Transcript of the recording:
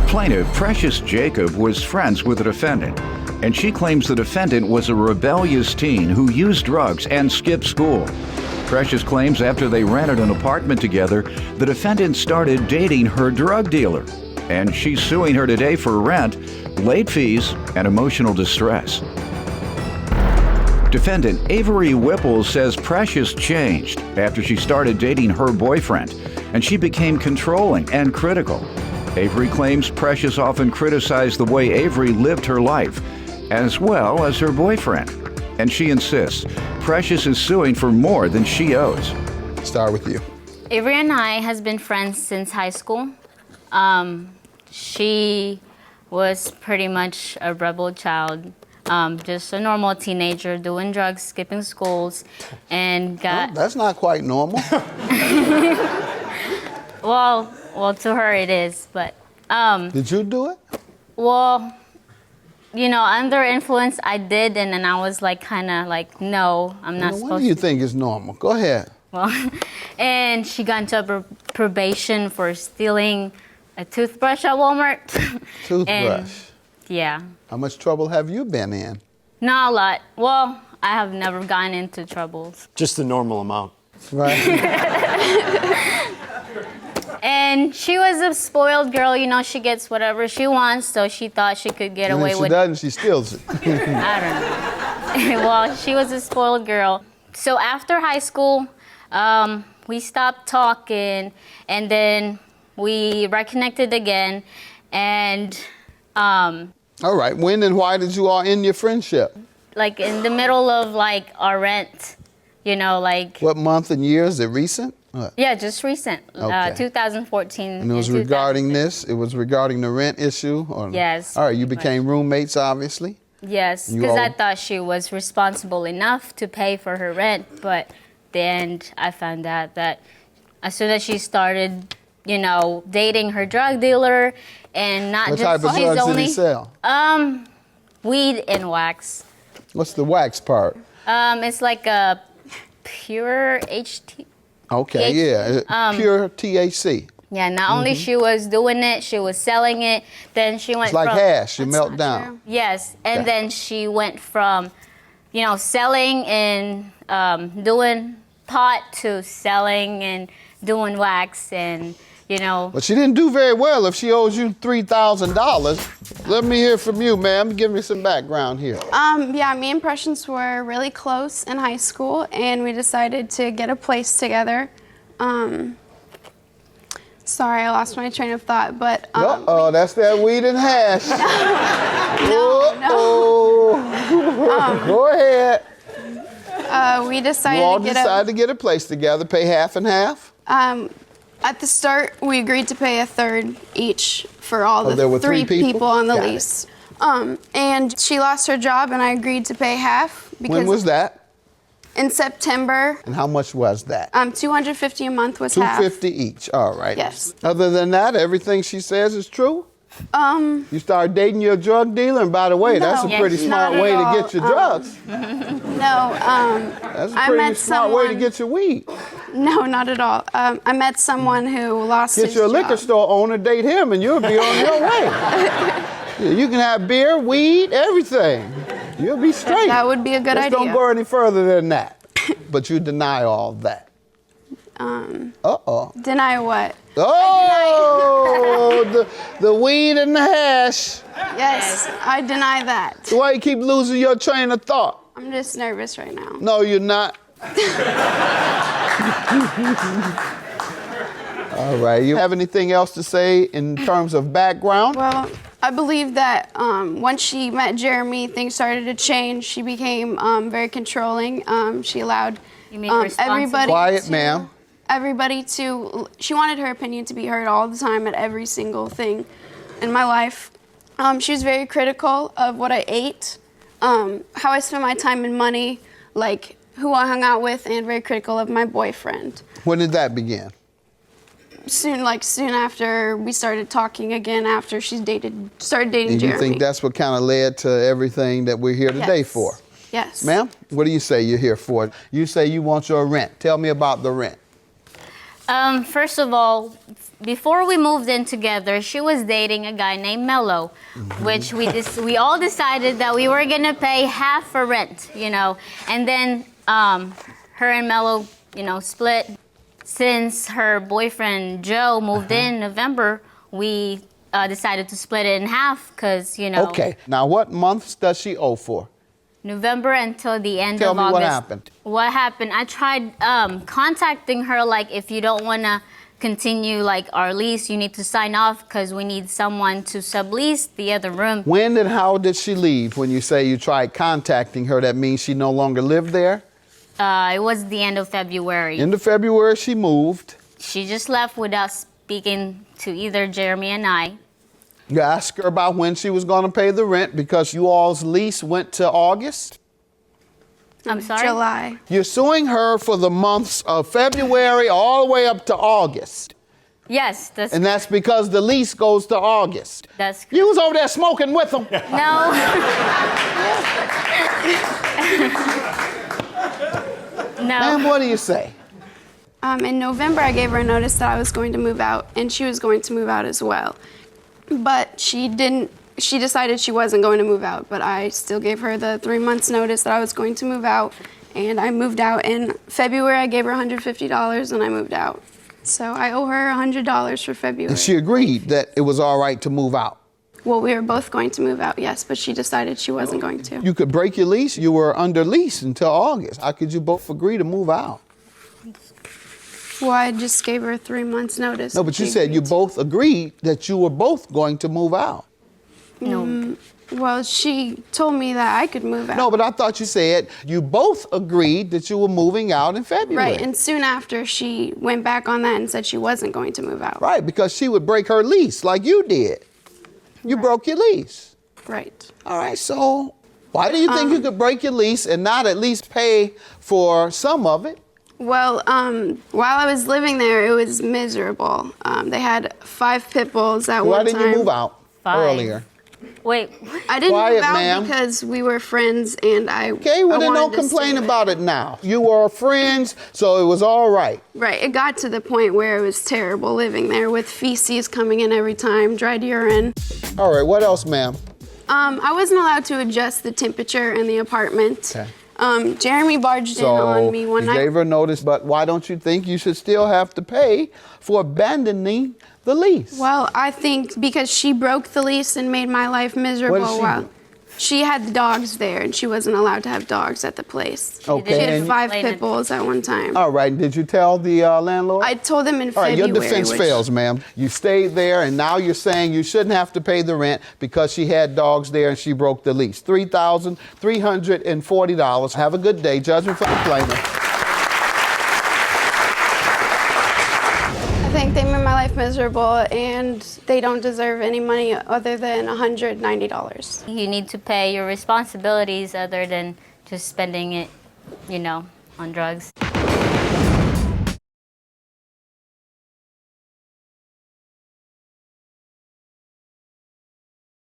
Plaintiff Precious Jacob was friends with the defendant, and she claims the defendant was a rebellious teen who used drugs and skipped school. Precious claims after they rented an apartment together, the defendant started dating her drug dealer, and she's suing her today for rent, late fees, and emotional distress. Defendant Avery Whipple says Precious changed after she started dating her boyfriend, and she became controlling and critical. Avery claims Precious often criticized the way Avery lived her life, as well as her boyfriend. And she insists Precious is suing for more than she owes. Start with you. Avery and I has been friends since high school. She was pretty much a rebel child, just a normal teenager doing drugs, skipping schools, and got... Well, that's not quite normal. Well, to her it is, but... Did you do it? Well, you know, under influence I did, and then I was like, kind of like, no, I'm not supposed to. What do you think is normal? Go ahead. Well, and she got into probation for stealing a toothbrush at Walmart. Toothbrush? And, yeah. How much trouble have you been in? Not a lot. Well, I have never gotten into troubles. Just the normal amount. Right. And she was a spoiled girl, you know, she gets whatever she wants, so she thought she could get away with it. And if she doesn't, she steals it. I don't know. Well, she was a spoiled girl. So after high school, we stopped talking, and then we reconnected again, and... All right, when and why did you all end your friendship? Like in the middle of like our rent, you know, like... What month and year? Is it recent? What? Yeah, just recent, Okay. 2014. And it was regarding this? It was regarding the rent issue? Or... Yes. All right, you became roommates, obviously? Yes, because I thought she was responsible enough to pay for her rent, but then I found out that as soon as she started, you know, dating her drug dealer, and not what just... type of drugs did he sell? Weed and wax. What's the wax part? It's like a pure HT... Okay, yeah, pure THC. Yeah, not only she was doing it, she was selling it. Then she went It's like from... hash, you melt down. Yes, and then she went from, you know, selling and doing pot to selling and doing wax and, you know... But she didn't do very well if she owes you $3,000. Let me hear from you, ma'am. Give me some background here. Yeah, me and Precious were really close in high school, and we decided to get a place together. Sorry, I lost my train of thought, but... Uh-oh, that's that weed and hash. No. Go ahead. We decided You all to get decided to get a place together, pay half and half? At the start, we agreed to pay a third each for all the there were three three people on the Got lease. And she lost her job, and I agreed to pay half. Because When was that? In September. And how much was that? $250 a month was half. $250 each, all right. Yes. Other than that, everything she says is true? You started dating your drug dealer, and by the way, that's a pretty smart way to get your drugs. No, That's a pretty smart way to get your weed. No, not at all. I met someone who lost his job. Get your liquor store owner, date him, and you'll be on your way. Yeah, you can have beer, weed, everything. You'll be straight. That would be a good idea. Don't go any further than that. But you deny all that. Uh-oh. Deny what? Oh, the weed and the hash. Yes, I deny that. Why you keep losing your train of thought? I'm just nervous right now. No, you're not. All right, you have anything else to say in terms of background? Well, I believe that once she met Jeremy, things started to change. She became very controlling. She allowed everybody Quiet, ma'am. Everybody to, she wanted her opinion to be heard all the time at every single thing in my life. She was very critical of what I ate, how I spent my time and money, like who I hung out with, and very critical of my boyfriend. When did that begin? Soon after we started talking again, after she started dating And Jeremy. you think that's what kind of led to everything that we're here today for? Yes. Ma'am, what do you say you're here for? You say you want your rent. Tell me about the rent. First of all, before we moved in together, she was dating a guy named Mello, which we all decided that we were gonna pay half for rent, you know. And then her and Mello, you know, split. Since her boyfriend Joe moved in November, we decided to split it in half because, you know. Okay. Now, what months does she owe for? November until the end Tell of me August. what happened. What happened? I tried contacting her, like, if you don't want to continue, like, our lease, you need to sign off because we need someone to sublease the other room. When and how did she leave? When you say you tried contacting her, that means she no longer lived there? It was the end of February. End of February, she moved. She just left without speaking to either Jeremy and I. You asked her about when she was going to pay the rent because you all's lease went to August? I'm sorry? July. You're suing her for the months of February all the way up to August. Yes, that's And that's because the lease goes to August. that's You was over there smoking with them. no. No. Ma'am, what do you say? In November, I gave her a notice that I was going to move out, and she was going to move out as well. But she didn't. She decided she wasn't going to move out, but I still gave her the 3 months notice that I was going to move out, and I moved out in February. I gave her $150, and I moved out. So I owe her $100 for February. And she agreed that it was all right to move out. Well, we were both going to move out, yes, but she decided she wasn't going to. You could break your lease. You were under lease until August. How could you both agree to move out? Well, I just gave her 3 months notice. No, but you She said you agreed to. both agreed that you were both going to move out. No. Well, she told me that I could move out. No, but I thought you said you both agreed that you were moving out in February. Right, and soon after, she went back on that and said she wasn't going to move out. Right, because she would break her lease like you did. You broke your lease. Right. All right, so why do you think you could break your lease and not at least pay for some of it? Well, while I was living there, it was miserable. They had 5 pit bulls at Why one time. didn't you move out 5. earlier? Wait. I didn't Quiet, move out ma'am. because we were friends, and Okay, well I then don't wanted to complain stay about it now. You were friends, so it was all right. Right. It got to the point where it was terrible living there with feces coming in every time, dried urine. All right, what else, ma'am? I wasn't allowed to adjust the temperature in the apartment. Okay. Jeremy barged in on me one you night. gave her notice, but why don't you think you should still have to pay for abandoning the lease? Well, I think because she broke the lease and made my life miserable. What did she while do? she had dogs there, and she wasn't allowed to have dogs at the place. Okay, She had and- 5 pit bulls at one time. All right, did you tell the landlord? I told them in All right, February. your defense which- fails, ma'am. You stayed there, and now you're saying you shouldn't have to pay the rent because she had dogs there and she broke the lease. $3,340. Have a good day. Judgment for the plaintiff. I think they made my life miserable, and they don't deserve any money other than $190. You need to pay your responsibilities other than just spending it, you know, on drugs.